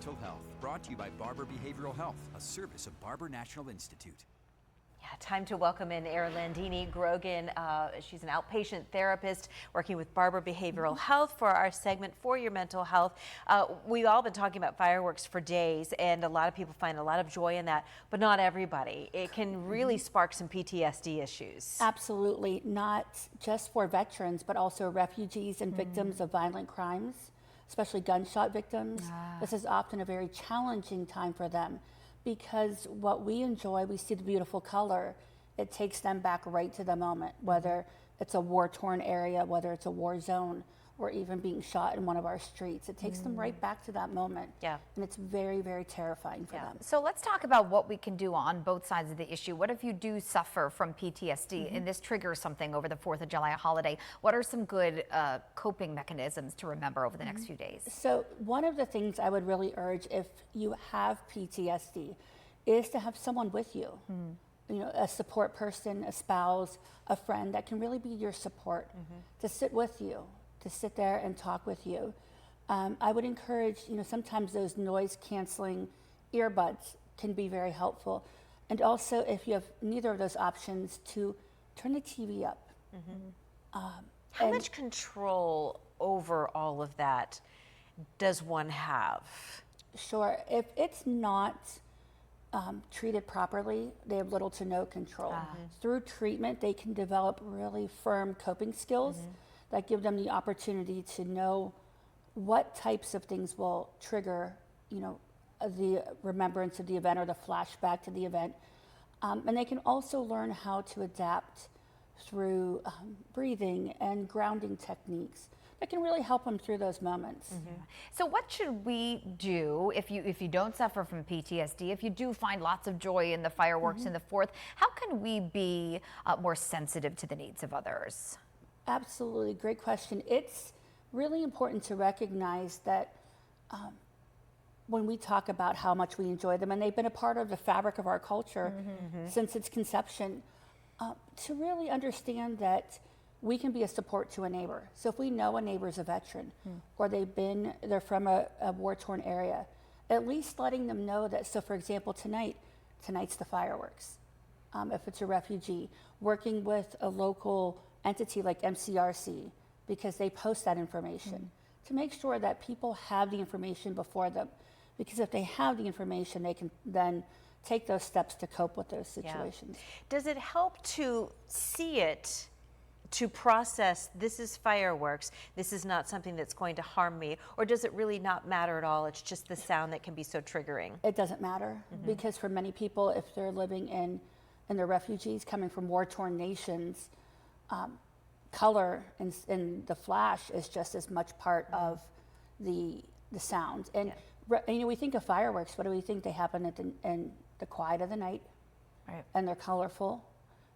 Mental Health, brought to you by Barber Behavioral Health, a service of Barber National Institute. Yeah, time to welcome in Erin Grogan. She's an outpatient therapist working with Barber Behavioral Health for our segment For Your Mental Health. We've all been talking about fireworks for days, and a lot of people find a lot of joy in that, but not everybody. It can really spark some PTSD issues. Absolutely, not just for veterans, but also refugees and victims of violent crimes, especially gunshot victims. This is often a very challenging time for them because what we enjoy, we see the beautiful color, it takes them back right to the moment, whether it's a war-torn area, whether it's a war zone, or even being shot in one of our streets. It takes them right back to that moment. Yeah. And it's very, very terrifying for them. So let's talk about what we can do on both sides of the issue. What if you do suffer from PTSD and this triggers something over the 4th of July holiday? What are some good coping mechanisms to remember over the next few days? So one of the things I would really urge if you have PTSD is to have someone with you. You know, a support person, a spouse, a friend that can really be your support, to sit with you, to sit there and talk with you. I would encourage, you know, sometimes those noise canceling earbuds can be very helpful. And also if you have neither of those options, to turn the TV up. How much control over all of that does one have? Sure, if it's not treated properly, they have little to no control. Through treatment, they can develop really firm coping skills that give them the opportunity to know what types of things will trigger, you know, the remembrance of the event or the flashback to the event. And they can also learn how to adapt through breathing and grounding techniques that can really help them through those moments. So what should we do if you don't suffer from PTSD, if you do find lots of joy in the fireworks in the 4th, how can we be more sensitive to the needs of others? Absolutely, great question. It's really important to recognize that when we talk about how much we enjoy them, and they've been a part of the fabric of our culture since its conception, to really understand that we can be a support to a neighbor. So if we know a neighbor's a veteran, or they're from a war-torn area, at least letting them know that, so for example, tonight's the fireworks. If it's a refugee, working with a local entity like MCRC, because they post that information, to make sure that people have the information before them. Because if they have the information, they can then take those steps to cope with those situations. Does it help to see it, to process, this is fireworks, this is not something that's going to harm me, or does it really not matter at all? It's just the sound that can be so triggering. It doesn't matter, because for many people, if they're living and they're refugees coming from war-torn nations, color and the flash is just as much part of the sound. And you know, we think of fireworks, what do we think? They happen in the quiet of the night, and they're colorful,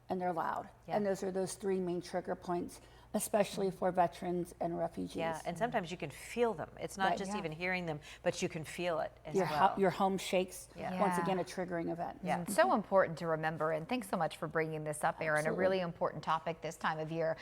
and they're loud. And those are those 3 main trigger points, especially for veterans and refugees. Yeah, and sometimes you can feel them. It's not just even hearing them, but you can feel it as well. Your home shakes, once again, a triggering event. So important to remember, and thanks so much for bringing this up, Erin. A really important topic this time of year.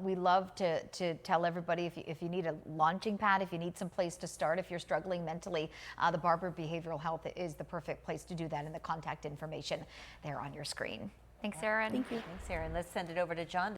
We love to tell everybody, if you need a launching pad, if you need some place to start, if you're struggling mentally, the Barber Behavioral Health is the perfect place to do that, and the contact information there on your screen. Thanks, Erin. Thank you. Thanks, Erin. Let's send it over to John.